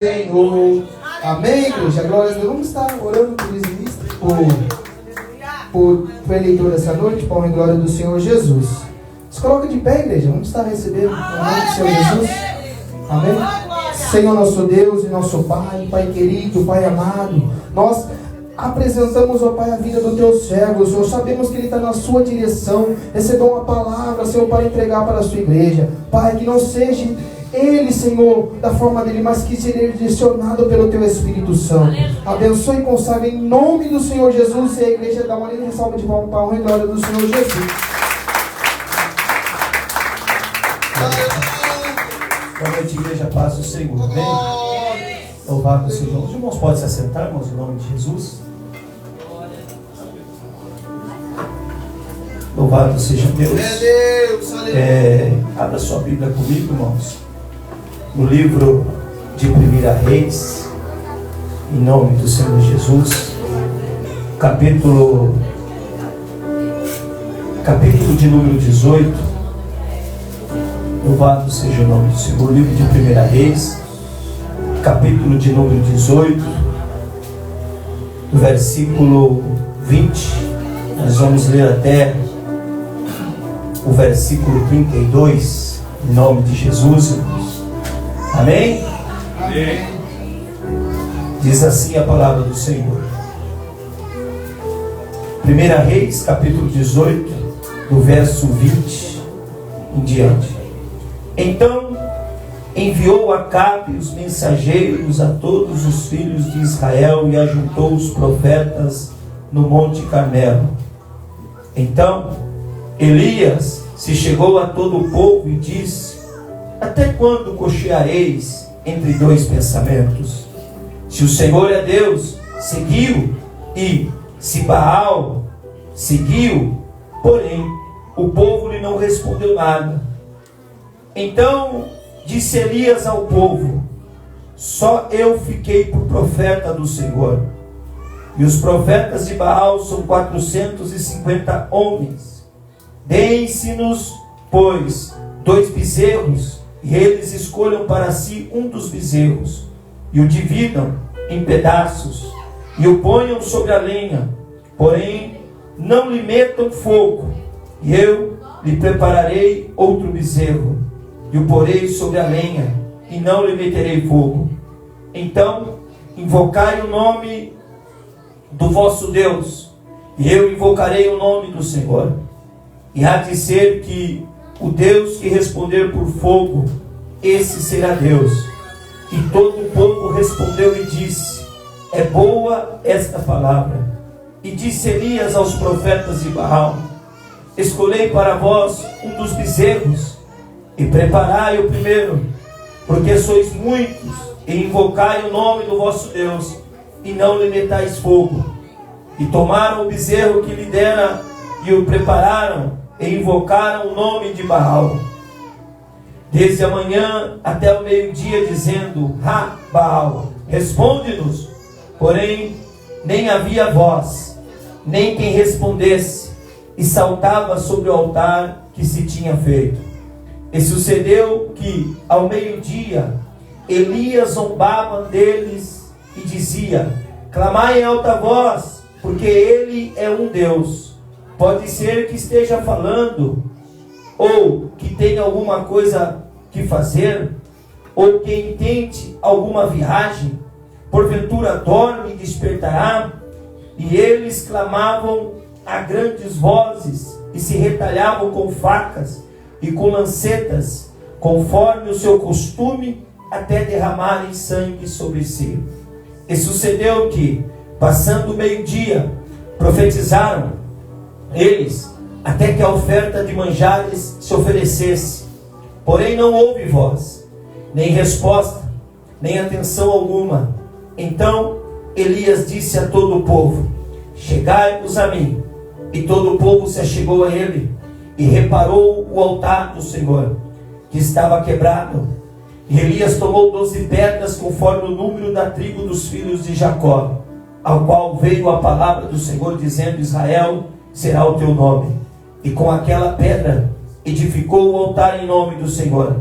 Senhor. Amém, igreja? Glória a Deus. Vamos estar orando por dizimista, por eleitor essa noite, para a honra e glória do Senhor Jesus. Se coloca de pé, igreja. Vamos estar recebendo o nome do Senhor Jesus. Amém? Senhor nosso Deus e nosso Pai, Pai querido, Pai amado, nós apresentamos, ó Pai, a vida do teu servo, Senhor. Sabemos que ele está na sua direção. Recebeu uma palavra, Senhor, para entregar para a sua igreja. Pai, que não seja ele, Senhor, da forma dele, mas que seja direcionado pelo teu Espírito Santo. Abençoe e consagre em nome do Senhor Jesus. E a igreja dá uma linda ressalva de palmas para a honra e glória do Senhor Jesus. Boa noite, igreja, paz do Senhor. Amém? Louvado seja Deus. Os irmãos podem se assentar, irmãos, em nome de Jesus. Louvado seja Deus. Abra sua Bíblia comigo, irmãos, no livro de 1 Reis, em nome do Senhor Jesus, capítulo de número 18. Louvado seja o nome do Senhor. Livro de 1 Reis, capítulo de número 18, do versículo 20. Nós vamos ler até o versículo 32, em nome de Jesus, irmãos. Amém? Amém. Diz assim a palavra do Senhor. 1 Reis, capítulo 18, do verso 20 em diante. Então enviou Acabe os mensageiros a todos os filhos de Israel e ajuntou os profetas no Monte Carmelo. Então Elias se chegou a todo o povo e disse: até quando cocheareis entre dois pensamentos? Se o Senhor é Deus, seguiu, e se Baal, seguiu. Porém, o povo lhe não respondeu nada. Então disse Elias ao povo: só eu fiquei por profeta do Senhor, e os profetas de Baal são 450 homens. Deem-se-nos, pois, 2 bezerros, e eles escolham para si um dos bezerros, e o dividam em pedaços, e o ponham sobre a lenha, porém não lhe metam fogo, e eu lhe prepararei outro bezerro, e o porei sobre a lenha, e não lhe meterei fogo. Então invocai o nome do vosso Deus, e eu invocarei o nome do Senhor. E há de ser que o Deus que responder por fogo, esse será Deus. E todo o povo respondeu e disse: é boa esta palavra. E disse Elias aos profetas de Baal: escolhei para vós um dos bezerros, e preparai o primeiro, porque sois muitos, e invocai o nome do vosso Deus, e não lhe metais fogo. E tomaram o bezerro que lhe dera, e o prepararam, e invocaram o nome de Baal, desde a manhã até o meio-dia, dizendo: Baal, responde-nos. Porém, nem havia voz, nem quem respondesse, e saltava sobre o altar que se tinha feito. E sucedeu que, ao meio-dia, Elias zombava deles e dizia: clamai em alta voz, porque ele é um Deus. Pode ser que esteja falando, ou que tenha alguma coisa que fazer, ou que intente alguma viagem. Porventura dorme e despertará. E eles clamavam a grandes vozes, e se retalhavam com facas e com lancetas, conforme o seu costume, até derramarem sangue sobre si. E sucedeu que, passando o meio-dia, profetizaram eles, até que a oferta de manjares se oferecesse. Porém não houve voz, nem resposta, nem atenção alguma. Então Elias disse a todo o povo: chegai-vos a mim. E todo o povo se achegou a ele, e reparou o altar do Senhor, que estava quebrado. E Elias tomou 12 pedras, conforme o número da tribo dos filhos de Jacó, ao qual veio a palavra do Senhor, dizendo: Israel será o teu nome. E com aquela pedra edificou o altar em nome do Senhor.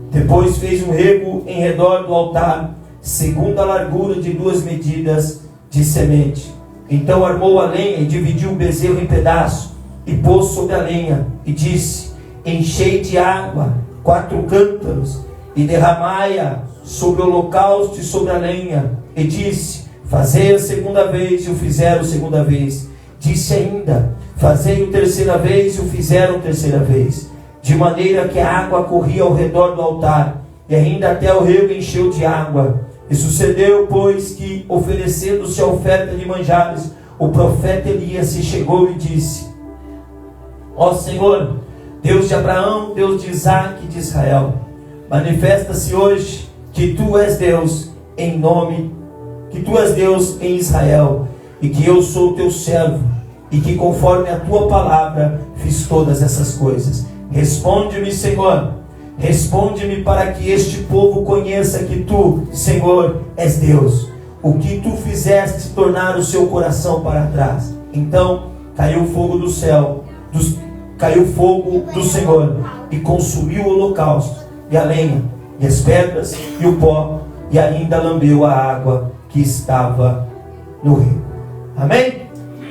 Depois fez um rego em redor do altar, segundo a largura de 2 medidas de semente. Então armou a lenha e dividiu o bezerro em pedaços, e pôs sobre a lenha, e disse: enchei de água 4 cântaros, e derramai-a sobre o holocausto e sobre a lenha. E disse: fazei a segunda vez, e o fizeram segunda vez. Disse ainda: fazei a terceira vez, e o fizeram terceira vez. De maneira que a água corria ao redor do altar, e ainda até o rio encheu de água. E sucedeu, pois, que, oferecendo-se a oferta de manjares, o profeta Elias se chegou e disse: ó Senhor, Deus de Abraão, Deus de Isaque e de Israel, manifesta-se hoje que tu és Deus que tu és Deus em Israel, e que eu sou teu servo, e que conforme a tua palavra fiz todas essas coisas. Responde-me, Senhor, responde-me, para que este povo conheça que tu, Senhor, és Deus. O que tu fizeste tornar o seu coração para trás. Então caiu fogo do céu, caiu fogo do Senhor, e consumiu o holocausto, e a lenha, e as pedras, e o pó, e ainda lambeu a água que estava no rio. Amém?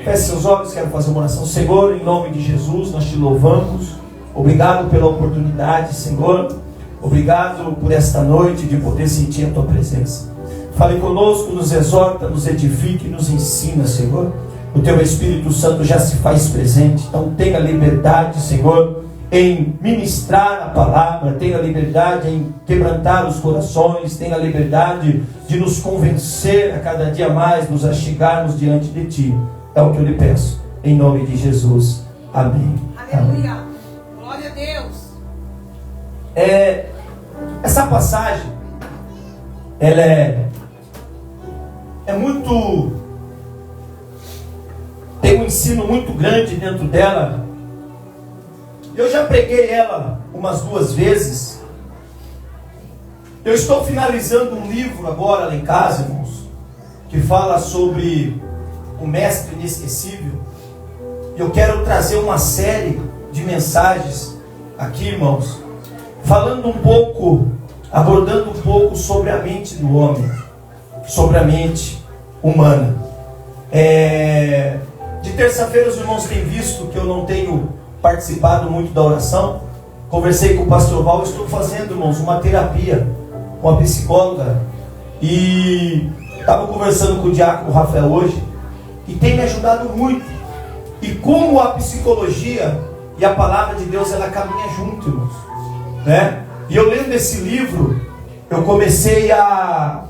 Feche seus olhos, quero fazer uma oração. Senhor, em nome de Jesus, nós te louvamos. Obrigado pela oportunidade, Senhor. Obrigado por esta noite de poder sentir a tua presença. Fale conosco, nos exorta, nos edifique, nos ensina, Senhor. O teu Espírito Santo já se faz presente. Então tenha liberdade, Senhor, em ministrar a palavra. Tenha liberdade em quebrantar os corações. Tenha liberdade de nos convencer a cada dia mais, nos achegarmos diante de ti. É o que eu lhe peço, em nome de Jesus. Amém. Aleluia. Amém. Glória a Deus. Essa passagem, ela é muito, tem um ensino muito grande dentro dela. Eu já preguei ela umas 2 vezes. Eu estou finalizando um livro agora lá em casa, irmãos, que fala sobre o Mestre Inesquecível. E eu quero trazer uma série de mensagens aqui, irmãos, falando um pouco, abordando um pouco sobre a mente do homem, sobre a mente humana. De terça-feira os irmãos têm visto que eu não tenho participado muito da oração. Conversei com o pastor Val, estou fazendo, irmãos, uma terapia com a psicóloga, e estava conversando com o diácono Rafael hoje, e tem me ajudado muito. E como a psicologia e a palavra de Deus, ela caminha junto, irmãos, né? E eu lendo esse livro, eu comecei a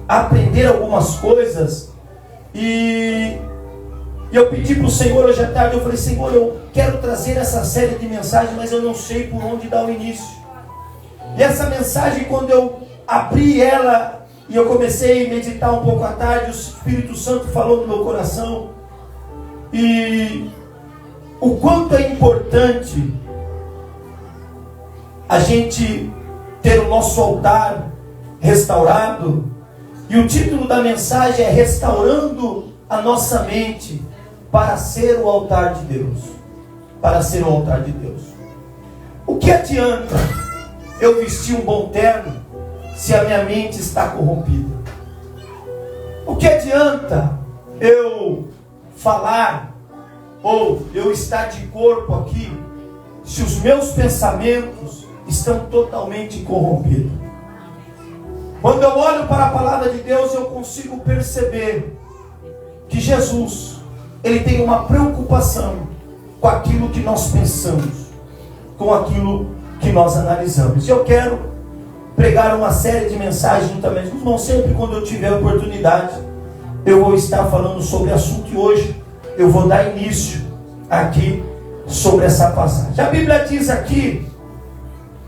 aprender algumas coisas, e eu pedi para o Senhor hoje à tarde. Eu falei: Senhor, eu quero trazer essa série de mensagens, mas eu não sei por onde dar o início. E essa mensagem, quando eu abri ela e eu comecei a meditar um pouco à tarde, o Espírito Santo falou no meu coração, e o quanto é importante a gente ter o nosso altar restaurado. E o título da mensagem é: restaurando a nossa mente para ser o altar de Deus. Para ser o altar de Deus. O que adianta eu vestir um bom terno se a minha mente está corrompida? O que adianta eu falar ou eu estar de corpo aqui se os meus pensamentos estão totalmente corrompidos? Quando eu olho para a palavra de Deus, eu consigo perceber que Jesus, ele tem uma preocupação com aquilo que nós pensamos, com aquilo que nós analisamos. E eu quero pregar uma série de mensagens juntamente com os irmãos. Sempre quando eu tiver a oportunidade, eu vou estar falando sobre assunto, e hoje eu vou dar início aqui sobre essa passagem. A Bíblia diz aqui,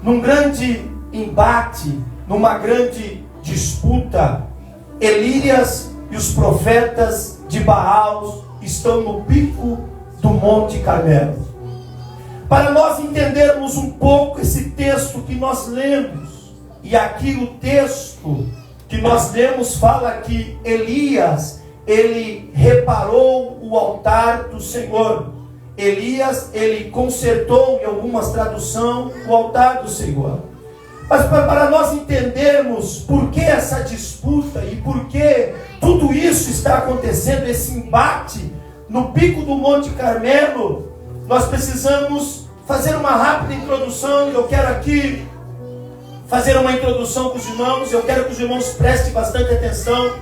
num grande embate, numa grande disputa, Elias e os profetas de Baal estão no pico do Monte Carmelo. Para nós entendermos um pouco esse texto que nós lemos, e aqui o texto que nós lemos fala que Elias, ele reparou o altar do Senhor. Elias, ele consertou, em algumas traduções, o altar do Senhor. Mas para nós entendermos por que essa disputa e por que tudo isso está acontecendo, esse embate no pico do Monte Carmelo, nós precisamos fazer uma rápida introdução. Eu quero aqui fazer uma introdução com os irmãos. Eu quero que os irmãos prestem bastante atenção,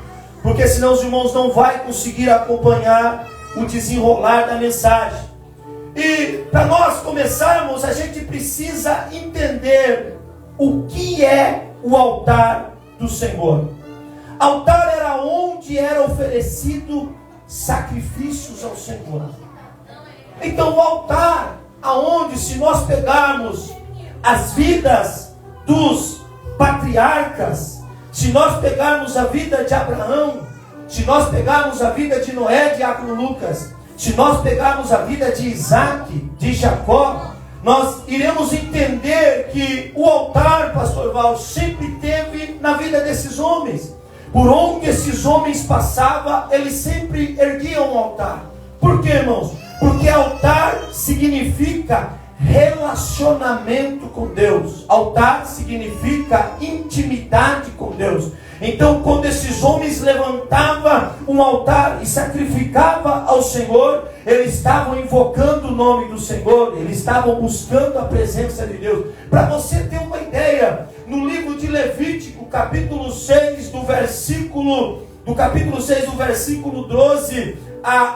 porque senão os irmãos não vão conseguir acompanhar o desenrolar da mensagem. E para nós começarmos, a gente precisa entender o que é o altar do Senhor. Altar era onde era oferecido sacrifícios ao Senhor. Então o altar, aonde, se nós pegarmos as vidas dos patriarcas, se nós pegarmos a vida de Abraão, se nós pegarmos a vida de Noé, Diácono Lucas, se nós pegarmos a vida de Isaac, de Jacó, nós iremos entender que o altar, pastor Val, sempre teve na vida desses homens. Por onde esses homens passavam, eles sempre erguiam um altar. Por quê, irmãos? Porque altar significa relacionamento com Deus. Altar significa intimidade com Deus. Então, quando esses homens levantavam um altar e sacrificavam ao Senhor, eles estavam invocando o nome do Senhor, eles estavam buscando a presença de Deus. Para você ter uma ideia, no livro de Levítico, capítulo 6, do versículo 12,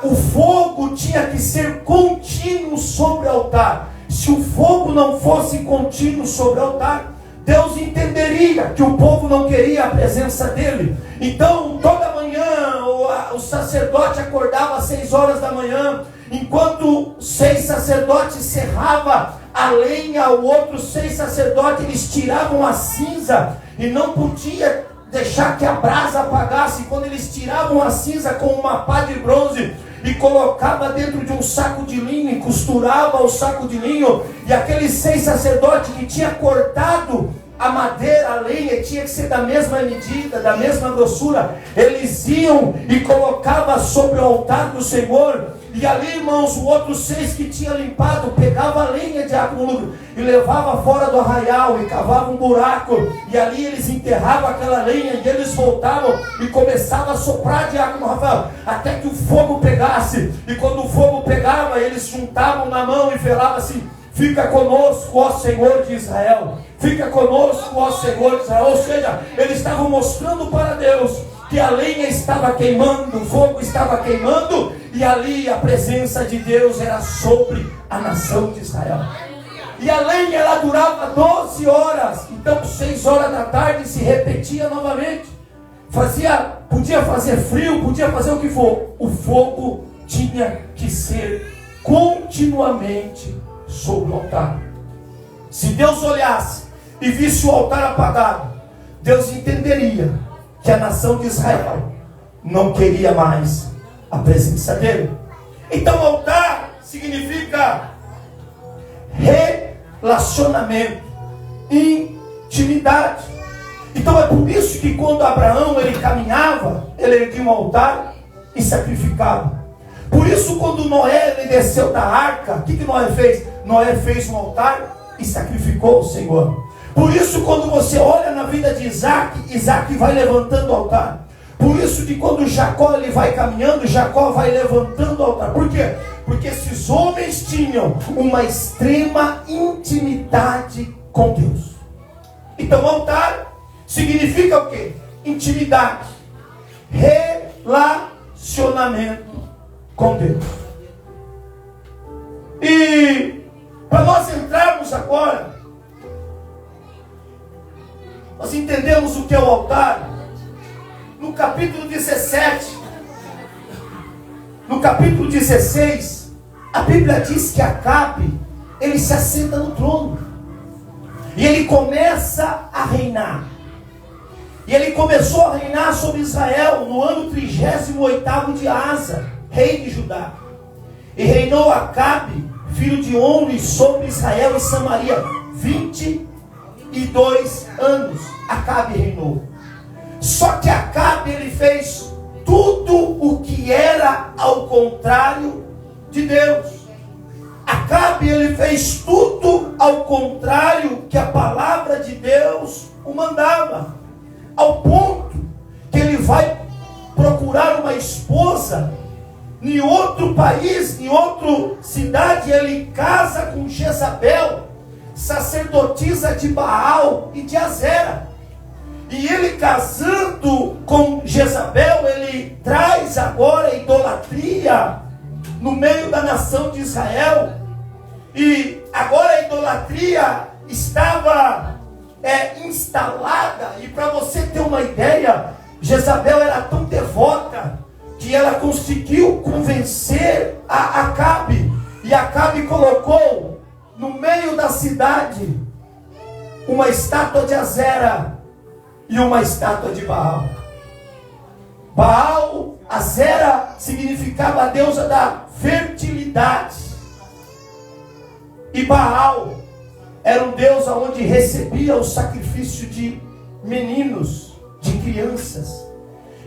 o fogo tinha que ser contínuo sobre o altar. Se o fogo não fosse contínuo sobre o altar, Deus entenderia que o povo não queria a presença dele. Então, toda manhã, o sacerdote acordava às 6 horas da manhã. Enquanto 6 sacerdotes serravam a lenha, os outros 6 sacerdotes, eles tiravam a cinza. E não podia deixar que a brasa apagasse. Quando eles tiravam a cinza com uma pá de bronze e colocava dentro de um saco de linho e costurava o saco de linho, e aqueles 6 sacerdotes que tinham cortado a madeira, a lenha, tinha que ser da mesma medida, da mesma grossura, eles iam e colocavam sobre o altar do Senhor. E ali, irmãos, os outros 6 que tinham limpado, pegava a lenha de água e levava fora do arraial e cavava um buraco, e ali eles enterravam aquela lenha, e eles voltavam e começavam a soprar de água no Rafael, até que o fogo pegasse. E quando o fogo pegava, eles juntavam na mão e falavam assim: fica conosco, ó Senhor de Israel, fica conosco, ó Senhor de Israel. Ou seja, eles estavam mostrando para Deus que a lenha estava queimando, o fogo estava queimando, e ali a presença de Deus era sobre a nação de Israel. E a lenha, ela durava 12 horas, então 6 horas da tarde se repetia novamente. Podia fazer frio, podia fazer o que for, o fogo tinha que ser continuamente sobre o altar. Se Deus olhasse e visse o altar apagado, Deus entenderia que a nação de Israel não queria mais a presença dele. Então altar significa relacionamento, intimidade. Então é por isso que quando Abraão ele caminhava, ele erguia um altar e sacrificava. Por isso quando Noé ele desceu da arca, o que Noé fez? Noé fez um altar e sacrificou o Senhor. Por isso quando você olha na vida de Isaac, Isaac vai levantando o altar. Por isso que quando Jacó ele vai caminhando, Jacó vai levantando o altar. Por quê? Porque esses homens tinham uma extrema intimidade com Deus. Então altar significa o quê? Intimidade, relacionamento com Deus. E para nós entrarmos agora, nós entendemos o que é o altar. No capítulo 17, no capítulo 16, a Bíblia diz que Acabe, ele se assenta no trono. E ele começa a reinar. E ele começou a reinar sobre Israel no ano 38º de Asa, rei de Judá. E reinou Acabe, filho de Omri, sobre Israel e Samaria, 22 anos. Acabe reinou. Só que Acabe ele fez tudo o que era ao contrário de Deus. Acabe, ele fez tudo ao contrário que a palavra de Deus o mandava, ao ponto que ele vai procurar uma esposa em outro país, em outra cidade. Ele casa com Jezabel, sacerdotisa de Baal e de Azera. E ele, casando com Jezabel, ele traz agora a idolatria no meio da nação de Israel. E agora a idolatria estava instalada. E para você ter uma ideia, Jezabel era tão devota que ela conseguiu convencer a Acabe. E Acabe colocou no meio da cidade uma estátua de Azera e uma estátua de Baal. Baal, Azera, significava a deusa da fertilidade. E Baal era um deus onde recebia o sacrifício de meninos, de crianças.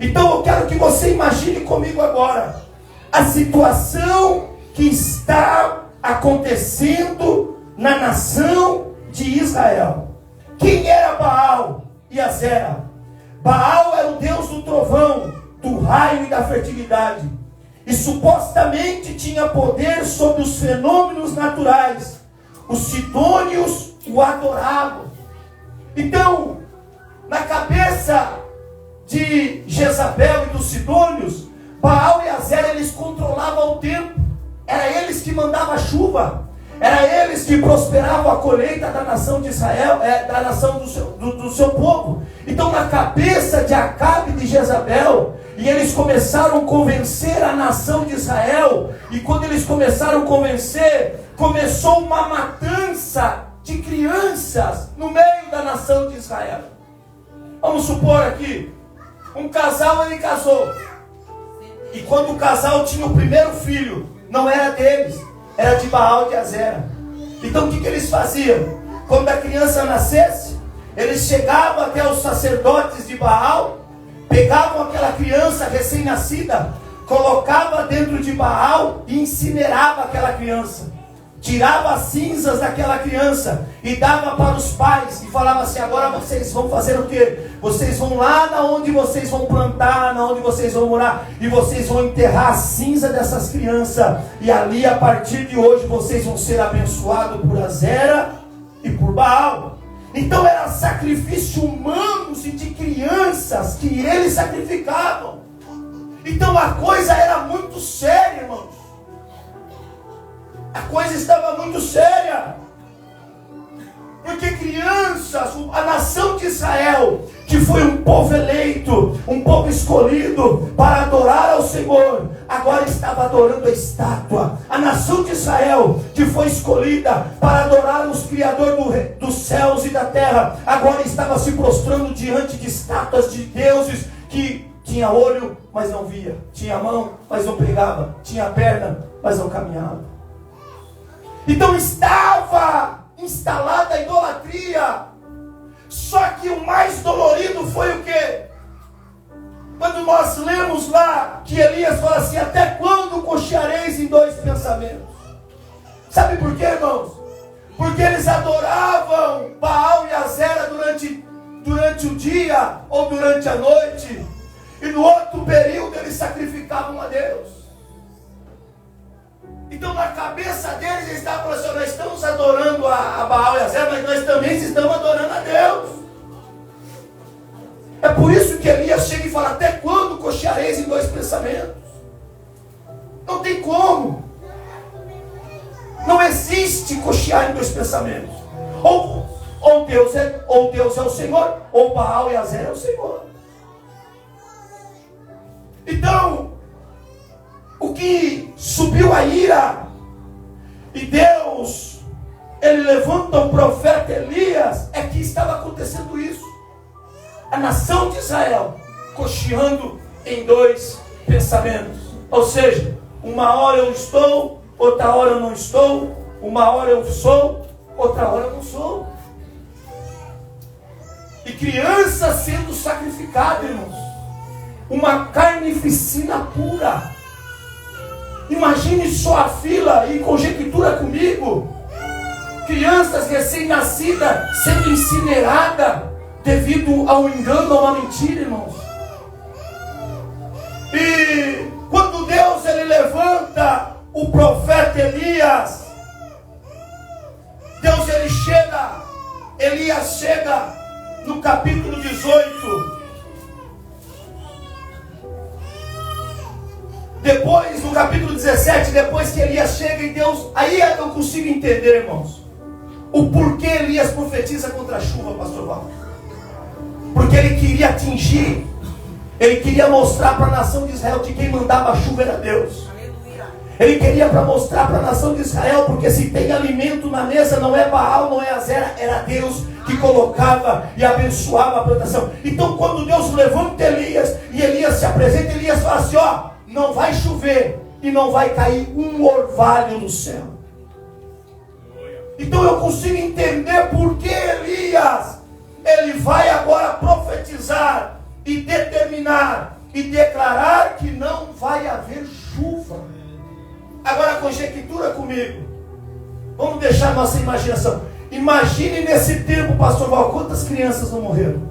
Então eu quero que você imagine comigo agora a situação que está acontecendo na nação de Israel. Quem era Baal e Azera? Baal era o deus do trovão, do raio e da fertilidade, e supostamente tinha poder sobre os fenômenos naturais. Os sidônios o adoravam. Então, na cabeça de Jezabel e dos sidônios, Baal e Azera, eles controlavam o tempo. Era eles que mandavam a chuva. Era eles que prosperavam a colheita da nação de Israel, da nação do seu povo. Então, na cabeça de Acabe e de Jezabel, e eles começaram a convencer a nação de Israel. E quando eles começaram a convencer, começou uma matança de crianças no meio da nação de Israel. Vamos supor aqui, um casal, ele casou. E quando o casal tinha o primeiro filho, não era deles, era de Baal e de Azera. Então o que eles faziam? Quando a criança nascesse, eles chegavam até os sacerdotes de Baal, pegavam aquela criança recém-nascida, colocavam dentro de Baal e incineravam aquela criança. Tirava as cinzas daquela criança e dava para os pais e falava assim: agora vocês vão fazer o quê? Vocês vão lá na onde vocês vão plantar, na onde vocês vão morar, e vocês vão enterrar a cinza dessas crianças, e ali a partir de hoje vocês vão ser abençoados por Azera e por Baal. Então era sacrifício humanos e de crianças que eles sacrificavam. Então a coisa era muito séria, irmãos. A coisa estava muito séria. Porque crianças, a nação de Israel, que foi um povo eleito, um povo escolhido para adorar ao Senhor, agora estava adorando a estátua. A nação de Israel, que foi escolhida para adorar os Criadores dos céus e da terra, agora estava se prostrando diante de estátuas de deuses que tinha olho, mas não via, tinha mão, mas não pegava, tinha perna, mas não caminhava. Então estava instalada a idolatria. Só que o mais dolorido foi o quê? Quando nós lemos lá que Elias fala assim: até quando cocheareis em dois pensamentos? Sabe por quê, irmãos? Porque eles adoravam Baal e Azera durante o dia ou durante a noite, e no outro período eles sacrificavam a Deus. Então na cabeça deles eles estavam falando assim: nós estamos adorando a Baal e a Azera, mas nós também estamos adorando a Deus. É por isso que Elias chega e fala: até quando cocheareis em dois pensamentos? Não tem como. Não existe cochear em dois pensamentos. Ou Deus é o Senhor, ou Baal e Azera é o Senhor. Então, o que subiu a ira, e Deus, ele levanta o profeta Elias, é que estava acontecendo isso. A nação de Israel cocheando em dois pensamentos. Ou seja, uma hora eu estou, outra hora eu não estou. Uma hora eu sou, outra hora eu não sou. E crianças sendo sacrificadas, irmãos. Uma carnificina pura. Imagine só a fila e conjectura comigo. Crianças recém-nascidas sendo incineradas devido ao engano, a uma mentira, irmãos. E quando Deus ele levanta o profeta Elias, Deus ele chega, Elias chega no capítulo 18. Depois, no capítulo 17, depois que Elias chega em Deus, aí eu consigo entender, irmãos, o porquê Elias profetiza contra a chuva, pastor Val. Porque ele queria atingir, ele queria mostrar para a nação de Israel que quem mandava a chuva era Deus. Ele queria mostrar para a nação de Israel, porque se tem alimento na mesa, não é Baal, não é Azera, era Deus que colocava e abençoava a plantação. Então quando Deus levanta Elias, e Elias se apresenta, Elias fala assim, ó, não vai chover e não vai cair um orvalho no céu. Então eu consigo entender por que Elias, ele vai agora profetizar e determinar e declarar que não vai haver chuva. Agora conjectura comigo. Vamos deixar nossa imaginação. Imagine nesse tempo, pastor Val, quantas crianças não morreram?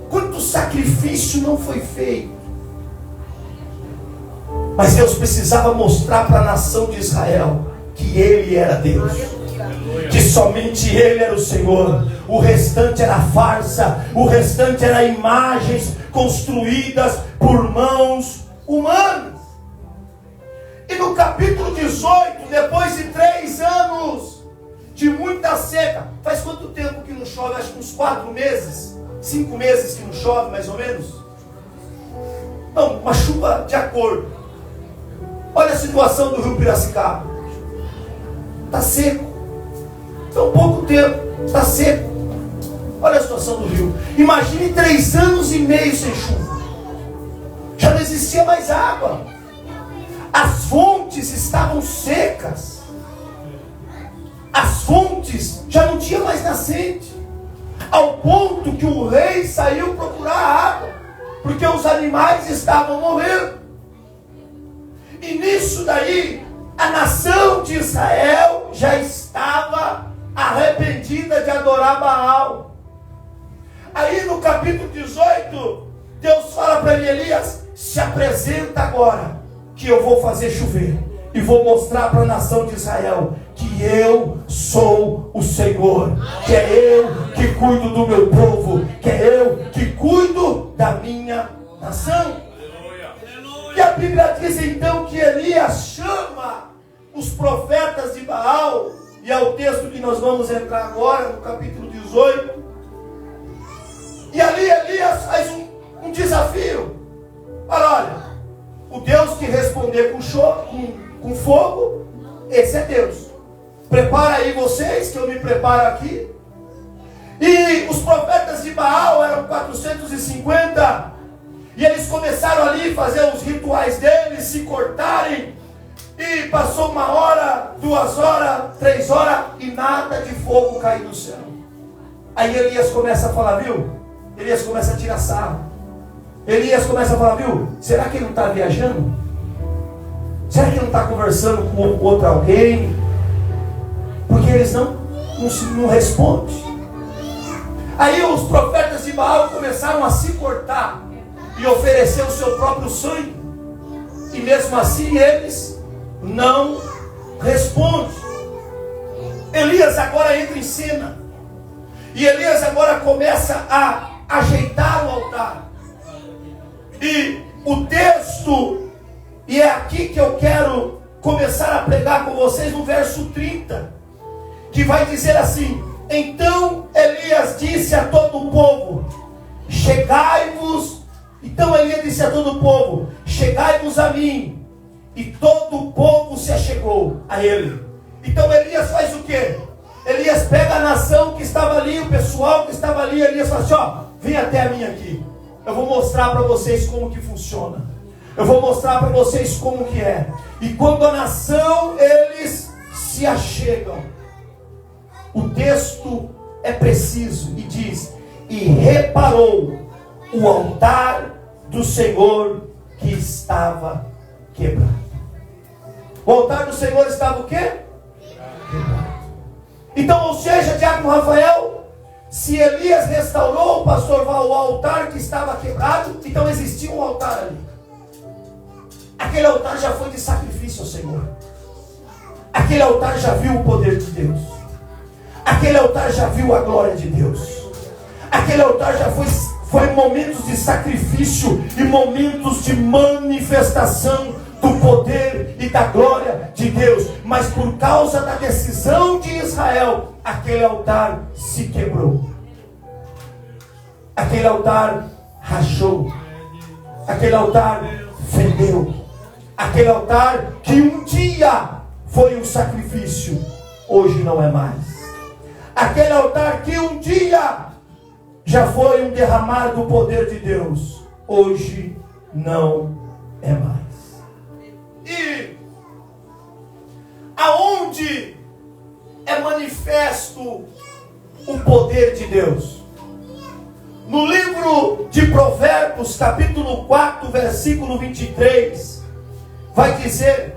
Quanto sacrifício não foi feito? Mas Deus precisava mostrar para a nação de Israel que Ele era Deus, que somente Ele era o Senhor. O restante era farsa, o restante era imagens construídas por mãos humanas. E no capítulo 18, depois de 3 anos de muita seca, faz quanto tempo que não chove? Acho que uns 4 meses, 5 meses que não chove, mais ou menos. Não, uma chuva de acordo. Olha a situação do rio Piracicaba. Está seco. Tão pouco tempo. Está seco. Olha a situação do rio. Imagine 3 anos e meio sem chuva. Já não existia mais água. As fontes estavam secas. As fontes já não tinha mais nascente. Ao ponto que o rei saiu procurar água. Porque os animais estavam morrendo. E nisso daí, a nação de Israel já estava arrependida de adorar Baal. Aí no capítulo 18, Deus fala para Elias, se apresenta agora, que eu vou fazer chover. E vou mostrar para a nação de Israel que eu sou o Senhor. Que é eu que cuido do meu povo. Que é eu que cuido da minha nação. E a Bíblia diz então que Elias chama os profetas de Baal, e é o texto que nós vamos entrar agora, no capítulo 18. E ali Elias faz um desafio. Olha, o Deus que responder com fogo, esse é Deus. Prepara aí vocês, que eu me preparo aqui. E os profetas de Baal eram 450. E eles começaram ali a fazer os rituais deles, se cortarem. E passou 1 hora, 2 horas, 3 horas, e nada de fogo cair do céu. Aí Elias começa a falar, viu? Elias começa a tirar sarro. Elias começa a falar, viu? Será que ele não está viajando? Será que ele não está conversando com outro alguém? Porque eles não respondem. Aí os profetas de Baal começaram a se cortar e oferecer o seu próprio sangue. E mesmo assim eles não respondem. Elias agora entra em cena. E Elias agora começa a ajeitar o altar. E o texto, e é aqui que eu quero começar a pregar com vocês, no verso 30, que vai dizer assim: então Elias disse a todo o povo, chegai-vos. Então Elias disse a todo o povo, chegai-vos a mim. E todo o povo se achegou a ele. Então Elias faz o quê? Elias pega a nação que estava ali, o pessoal que estava ali. Elias fala assim, ó, vem até mim aqui. Eu vou mostrar para vocês como que funciona. Eu vou mostrar para vocês como que é. E quando a nação, eles se achegam, o texto é preciso e diz, e reparou o altar do Senhor que estava quebrado. O altar do Senhor estava o quê? Então, ou seja, Diácono Rafael, se Elias restaurou, pastor Val, o altar que estava quebrado, então existia um altar ali. Aquele altar já foi de sacrifício ao Senhor. Aquele altar já viu o poder de Deus. Aquele altar já viu a glória de Deus. Aquele altar já foi momentos de sacrifício e momentos de manifestação do poder e da glória de Deus. Mas por causa da decisão de Israel, aquele altar se quebrou. Aquele altar rachou. Aquele altar fendeu. Aquele altar que um dia foi um sacrifício, hoje não é mais. Aquele altar que um dia já foi um derramar do poder de Deus, hoje não é mais. E aonde é manifesto o poder de Deus? No livro de Provérbios, capítulo 4, versículo 23, vai dizer: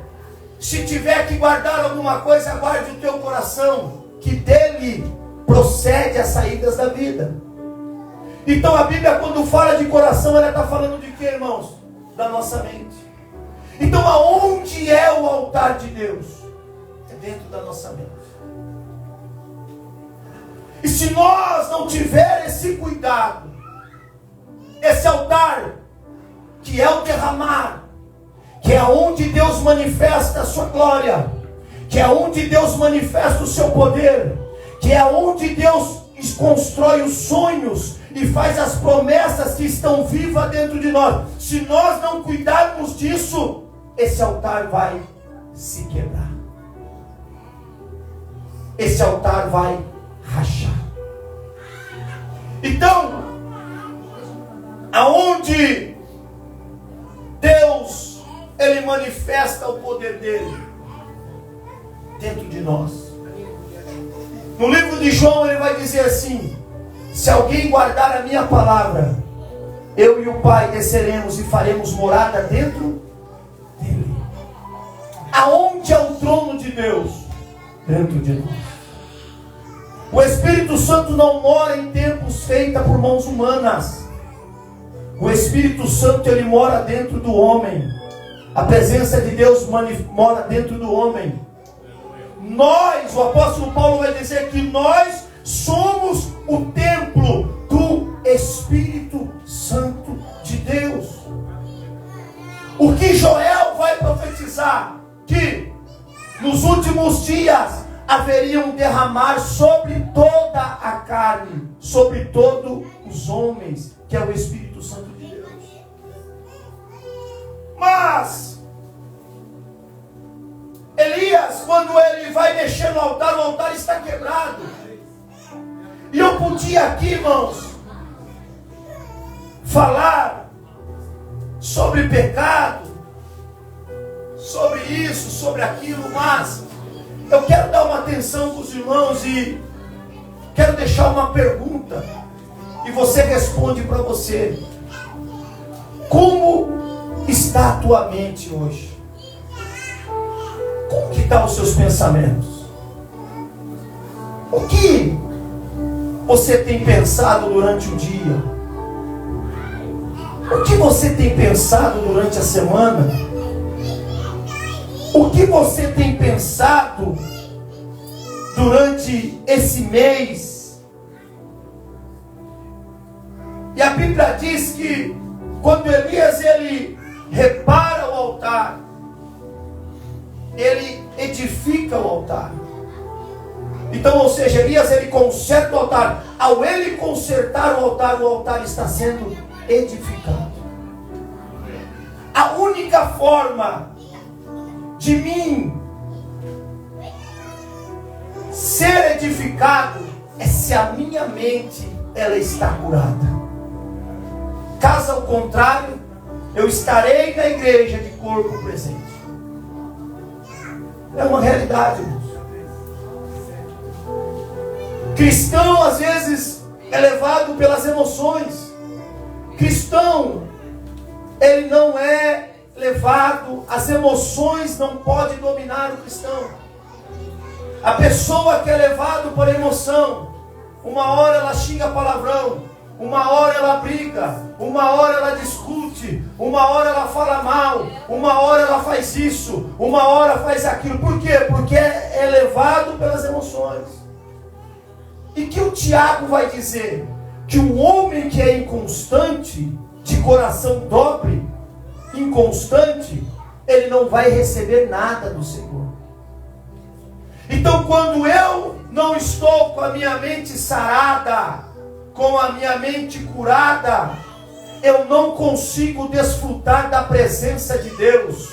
se tiver que guardar alguma coisa, guarde o teu coração, que dele procede as saídas da vida. Então a Bíblia, quando fala de coração, ela está falando de quê, irmãos? Da nossa mente. Então aonde é o altar de Deus? É dentro da nossa mente. E se nós não tiver esse cuidado, esse altar, que é o derramar, que é onde Deus manifesta a sua glória, que é onde Deus manifesta o seu poder, que é onde Deus constrói os sonhos e faz as promessas que estão vivas dentro de nós. Se nós não cuidarmos disso, esse altar vai se quebrar. Esse altar vai rachar. Então, aonde Deus, Ele manifesta o poder dele? Dentro de nós. No livro de João ele vai dizer assim: se alguém guardar a minha palavra, eu e o Pai desceremos e faremos morada dentro dele. Aonde é o trono de Deus? Dentro de nós. O Espírito Santo não mora em templos feitos por mãos humanas. O Espírito Santo, ele mora dentro do homem. A presença de Deus mora dentro do homem. Nós, o apóstolo Paulo vai dizer que nós somos o templo do Espírito Santo de Deus. O que Joel vai profetizar? Que nos últimos dias haveria um derramar sobre toda a carne, sobre todos os homens, que é o Espírito Santo de Deus. Mas Elias, quando ele vai mexer no altar, o altar está quebrado. E eu podia aqui, irmãos, falar sobre pecado, sobre isso, sobre aquilo, mas eu quero dar uma atenção para os irmãos e quero deixar uma pergunta e você responde para você. Como está a tua mente hoje? Como que estão os seus pensamentos? O que você tem pensado durante o dia? O que você tem pensado durante a semana? O que você tem pensado durante esse mês? E a Bíblia diz que quando Elias ele repara o altar, ele edifica o altar. Então, ou seja, Elias ele conserta o altar. Ao ele consertar o altar está sendo edificado. A única forma de mim ser edificado é se a minha mente ela está curada. Caso ao contrário, eu estarei na igreja de corpo presente. É uma realidade, irmãos. Cristão às vezes é levado pelas emoções. Cristão, ele não é levado, as emoções não podem dominar o cristão. A pessoa que é levada por emoção, uma hora ela xinga palavrão, uma hora ela briga, uma hora ela discute, uma hora ela fala mal, uma hora ela faz isso, uma hora faz aquilo. Por quê? Porque é levado pelas emoções. E que o Tiago vai dizer? Que o homem que é inconstante, de coração dobre, inconstante, ele não vai receber nada do Senhor. Então, quando eu não estou com a minha mente sarada, com a minha mente curada, eu não consigo desfrutar da presença de Deus.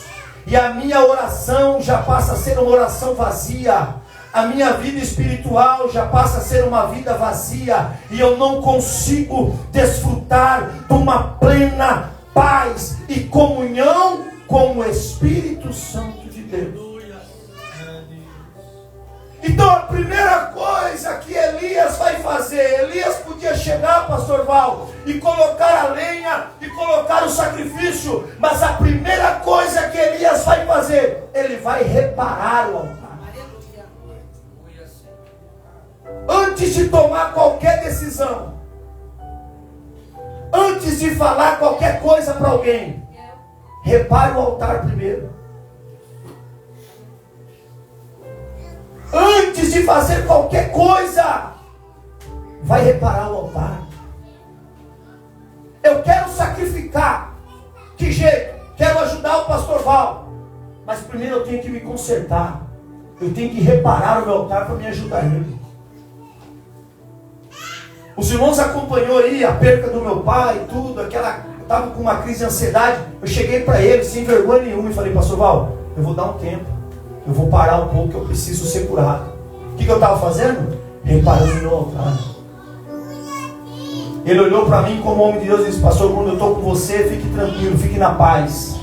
E a minha oração já passa a ser uma oração vazia. A minha vida espiritual já passa a ser uma vida vazia. E eu não consigo desfrutar de uma plena paz e comunhão com o Espírito Santo de Deus. Então a primeira coisa que Elias vai fazer, Elias podia chegar, pastor Val, e colocar a lenha, e colocar o sacrifício, mas a primeira coisa que Elias vai fazer, ele vai reparar o altar. Antes de tomar qualquer decisão, antes de falar qualquer coisa para alguém, repare o altar primeiro. Antes de fazer qualquer coisa, vai reparar o altar. Eu quero sacrificar. Que jeito? Quero ajudar o pastor Val. Mas primeiro eu tenho que me consertar. Eu tenho que reparar o meu altar para me ajudar ele. Os irmãos acompanhou aí a perca do meu pai e tudo. Eu estava com uma crise de ansiedade. Eu cheguei para ele sem vergonha nenhuma e falei: pastor Val, eu vou dar um tempo. Eu vou parar um pouco, que eu preciso ser curado. O que eu estava fazendo? Reparando no meu altar. Ele olhou para mim como homem de Deus e disse: pastor Bruno, eu estou com você, fique tranquilo, fique na paz.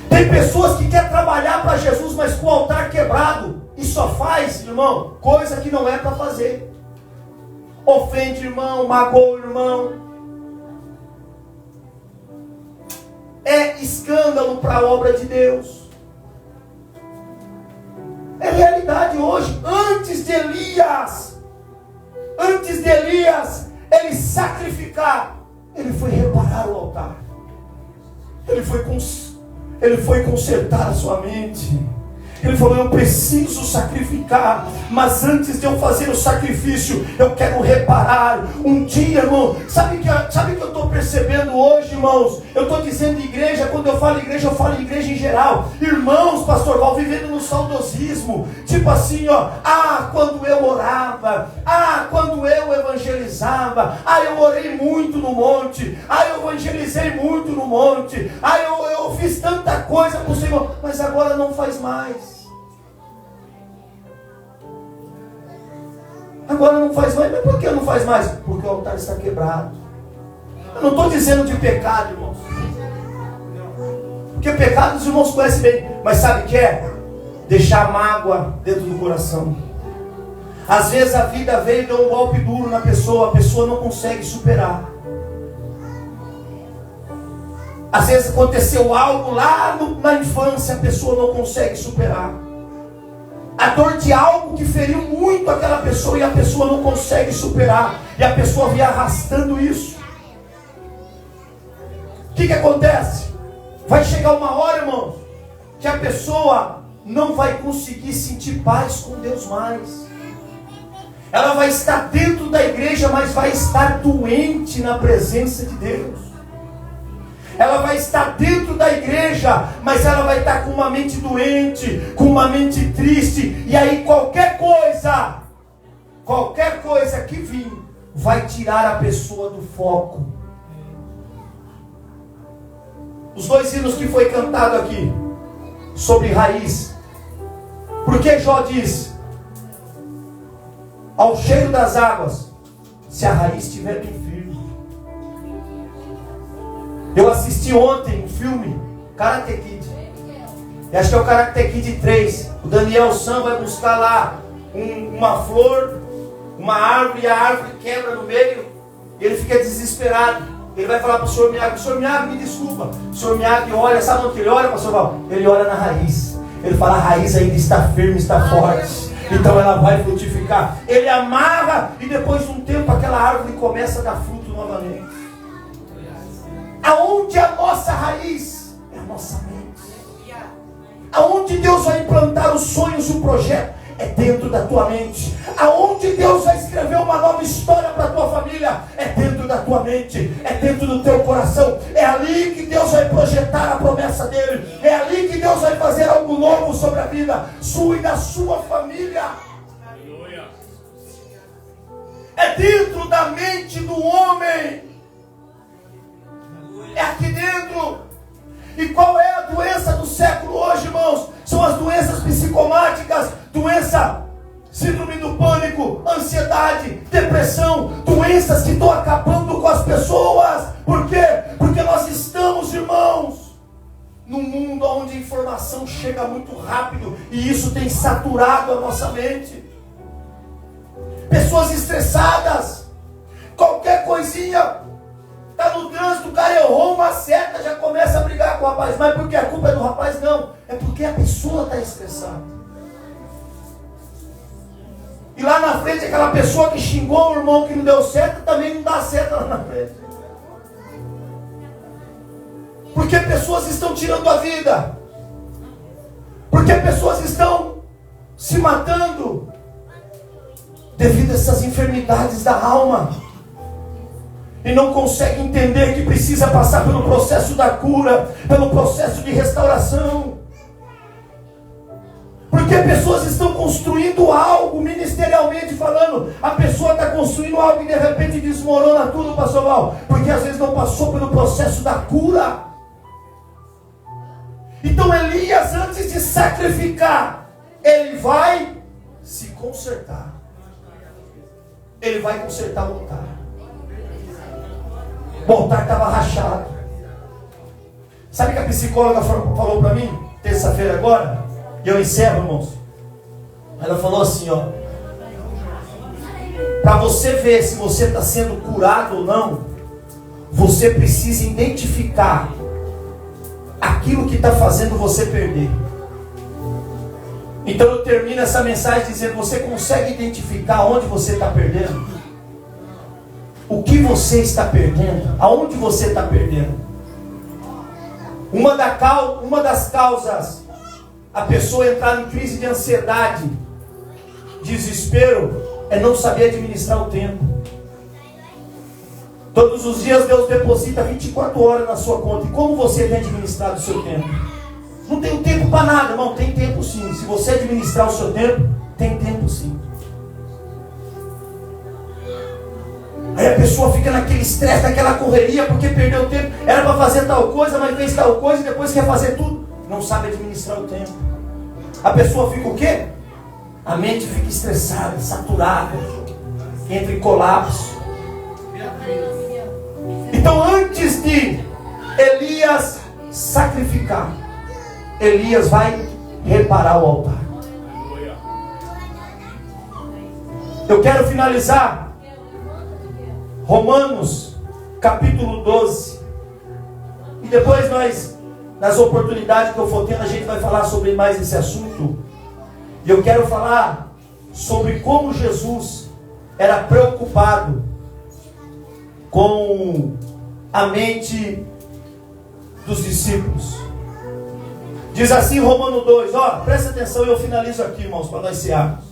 Tem pessoas que querem trabalhar para Jesus, mas com o altar quebrado. E só faz, irmão, coisa que não é para fazer. Ofende irmão, magoa o irmão. É escândalo para a obra de Deus. É realidade hoje. Antes de Elias, ele sacrificar, ele foi reparar o altar. Ele foi consertar a sua mente. Ele falou: eu preciso sacrificar, mas antes de eu fazer o sacrifício, eu quero reparar. Um dia, irmão, sabe o que eu estou percebendo hoje, irmãos? Eu estou dizendo igreja, quando eu falo igreja em geral. Irmãos, pastor Val, vivendo no saudosismo. Tipo assim, ó, quando eu orava, quando eu evangelizava, eu orei muito no monte, eu evangelizei muito no monte, eu fiz tanta coisa para o Senhor, mas agora não faz mais. Agora não faz mais. Mas por que não faz mais? Porque o altar está quebrado. Eu não estou dizendo de pecado, irmãos. Porque pecado os irmãos conhecem bem. Mas sabe o que é? Deixar mágoa dentro do coração. Às vezes a vida veio e deu um golpe duro na pessoa. A pessoa não consegue superar. Às vezes aconteceu algo lá na infância. A pessoa não consegue superar. A dor de algo que feriu muito aquela pessoa e a pessoa não consegue superar. E a pessoa vem arrastando isso. O que acontece? Vai chegar uma hora, irmão, que a pessoa não vai conseguir sentir paz com Deus mais. Ela vai estar dentro da igreja, mas vai estar doente na presença de Deus. Ela vai estar dentro da igreja, mas ela vai estar com uma mente doente, com uma mente triste. E aí qualquer coisa que vir, vai tirar a pessoa do foco. Os dois hinos que foi cantado aqui, sobre raiz. Porque Jó diz: ao cheiro das águas, se a raiz estiver bem firme. Eu assisti ontem um filme, Karate Kid. Eu acho que é o Karate Kid 3. O Daniel San vai buscar lá uma flor, uma árvore, e a árvore quebra no meio. E ele fica desesperado. Ele vai falar para o senhor Miyagi, me desculpa. O senhor Miyagi olha, sabe onde ele olha, pastor Val? Ele olha na raiz. Ele fala, a raiz ainda está firme, está forte. Então ela vai frutificar. Ele amarra e depois de um tempo aquela árvore começa a dar fruto novamente. Aonde a nossa raiz é a nossa mente. Aonde Deus vai implantar os sonhos e o projeto é dentro da tua mente. Aonde Deus vai escrever uma nova história para a tua família é dentro da tua mente, é dentro do teu coração. É ali que Deus vai projetar a promessa dele. É ali que Deus vai fazer algo novo sobre a vida sua e da sua família. É dentro da mente do homem. É aqui dentro. E qual é a doença do século hoje, irmãos? São as doenças psicomáticas, doença, síndrome do pânico, ansiedade, depressão, doenças que estão acabando com as pessoas. Por quê? Porque nós estamos, irmãos, num mundo onde a informação chega muito rápido e isso tem saturado a nossa mente. Pessoas estressadas, qualquer coisinha, está no trânsito, o cara errou uma seta, já começa a brigar com o rapaz. Mas porque a culpa é do rapaz? Não, é porque a pessoa está estressada. E lá na frente, aquela pessoa que xingou o irmão que não deu seta, também não dá seta lá na frente. Porque pessoas estão tirando a vida. Porque pessoas estão se matando devido a essas enfermidades da alma. E não consegue entender que precisa passar pelo processo da cura, pelo processo de restauração. Porque pessoas estão construindo algo, ministerialmente falando, a pessoa está construindo algo e de repente desmorona tudo, pastor Val, porque às vezes não passou pelo processo da cura. Então Elias, antes de sacrificar, ele vai se consertar. Ele vai consertar o altar. O altar estava rachado. Sabe o que a psicóloga falou para mim, terça-feira agora? E eu encerro, irmãos. Ela falou assim, ó. Para você ver se você está sendo curado ou não, você precisa identificar aquilo que está fazendo você perder. Então eu termino essa mensagem dizendo, você consegue identificar onde você está perdendo? O que você está perdendo? Aonde você está perdendo? Uma das causas a pessoa entrar em crise de ansiedade, desespero, é não saber administrar o tempo. Todos os dias Deus deposita 24 horas na sua conta. E como você tem administrado o seu tempo? Não tem tempo para nada, irmão. Tem tempo sim. Se você administrar o seu tempo, tem tempo sim. Aí a pessoa fica naquele estresse, naquela correria, porque perdeu tempo. Era para fazer tal coisa, mas fez tal coisa e depois quer fazer tudo. Não sabe administrar o tempo. A pessoa fica o quê? A mente fica estressada, saturada, entra em colapso. Então antes de Elias sacrificar, Elias vai reparar o altar. Eu quero finalizar Romanos capítulo 12. E depois nós, nas oportunidades que eu for tendo, a gente vai falar sobre mais esse assunto. E eu quero falar sobre como Jesus era preocupado com a mente dos discípulos. Diz assim Romanos 2, presta atenção e eu finalizo aqui, irmãos, para nós cearmos.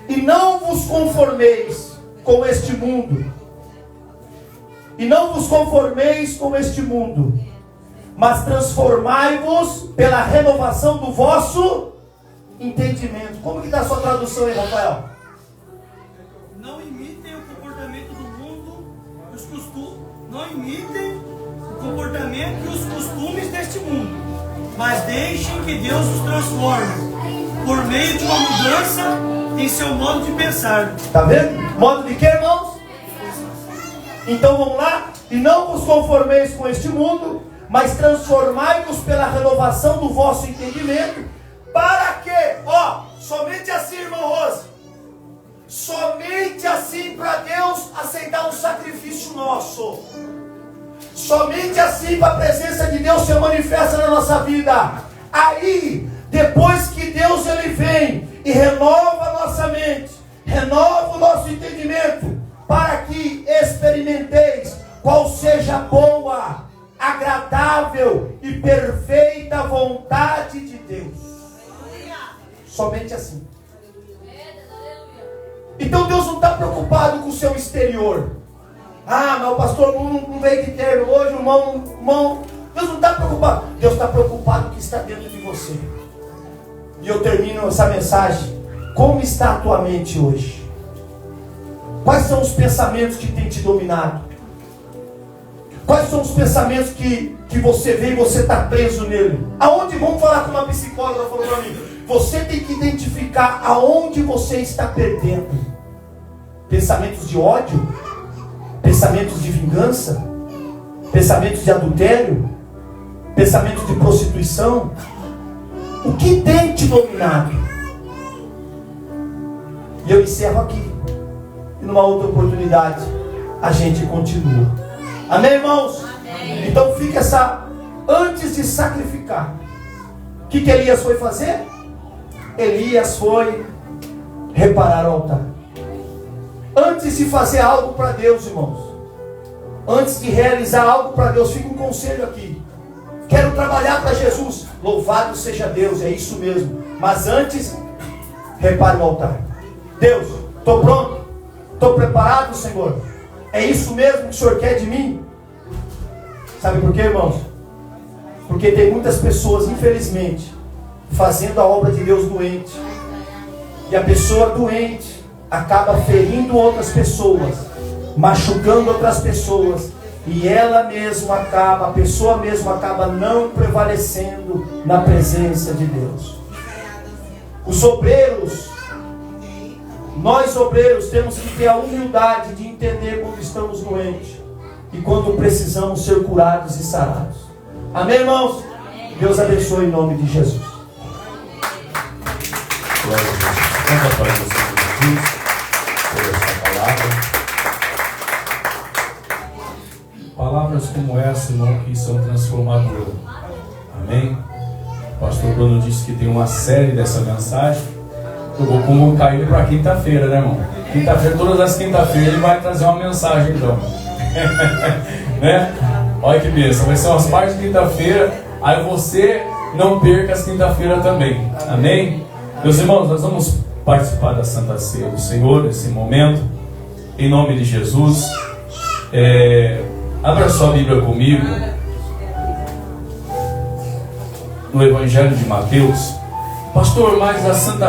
E não vos conformeis com este mundo. E não vos conformeis com este mundo, mas transformai-vos pela renovação do vosso entendimento. Como que está a sua tradução aí, Rafael? Não imitem o comportamento do mundo, os costumes. Não imitem o comportamento e os costumes deste mundo, mas deixem que Deus os transforme por meio de uma mudança em seu modo de pensar. Está vendo? Modo de quê, irmãos? Então vamos lá. E não vos conformeis com este mundo, mas transformai-vos pela renovação do vosso entendimento. Para quê? Somente assim, irmão Rose. Somente assim para Deus aceitar um sacrifício nosso. Somente assim para a presença de Deus se manifesta na nossa vida. Aí, depois que Deus ele vem e renova a nossa mente, renova o nosso entendimento, para que experimenteis qual seja a boa, agradável e perfeita vontade de Deus. Somente assim. Então Deus não está preocupado com o seu exterior. Ah, mas o pastor não veio de terno hoje, irmão. Deus não está preocupado. Deus está preocupado com o que está dentro de você. E eu termino essa mensagem. Como está a tua mente hoje? Quais são os pensamentos que têm te dominado? Quais são os pensamentos que você vê e você está preso nele? Aonde, vamos falar com uma psicóloga, falou para mim, você tem que identificar aonde você está perdendo. Pensamentos de ódio? Pensamentos de vingança? Pensamentos de adultério? Pensamentos de prostituição? O que tem te dominado? E eu encerro aqui. E numa outra oportunidade a gente continua. Amém, irmãos? Amém. Então fica antes de sacrificar. O que Elias foi fazer? Elias foi reparar o altar. Antes de fazer algo para Deus, irmãos, antes de realizar algo para Deus, fica um conselho aqui. Quero trabalhar para Jesus. Louvado seja Deus, é isso mesmo. Mas antes, repare o altar. Deus, estou pronto? Estou preparado, Senhor? É isso mesmo que o Senhor quer de mim? Sabe por quê, irmãos? Porque tem muitas pessoas, infelizmente, fazendo a obra de Deus doente. E a pessoa doente acaba ferindo outras pessoas, machucando outras pessoas, e ela mesma a pessoa mesma acaba não prevalecendo na presença de Deus. Os obreiros, nós obreiros temos que ter a humildade de entender quando estamos doentes e quando precisamos ser curados e sarados. Amém, irmãos? Amém. Deus abençoe em nome de Jesus. Glória a Deus. Tanta paz do Senhor Jesus por essa palavra. Palavras como essa, irmão, que são transformadoras. Amém? O pastor Bruno disse que tem uma série dessa mensagem. Eu vou convocar ele para quinta-feira, né, irmão? Quinta-feira, todas as quinta-feiras, ele vai trazer uma mensagem, então. Né? Olha que bênção. Vai ser umas partes de quinta-feira. Aí você não perca as quinta-feira também. Amém? Meus irmãos, nós vamos participar da Santa Ceia do Senhor nesse momento. Em nome de Jesus. Abra sua Bíblia comigo. No Evangelho de Mateus. Pastor, mas a Santa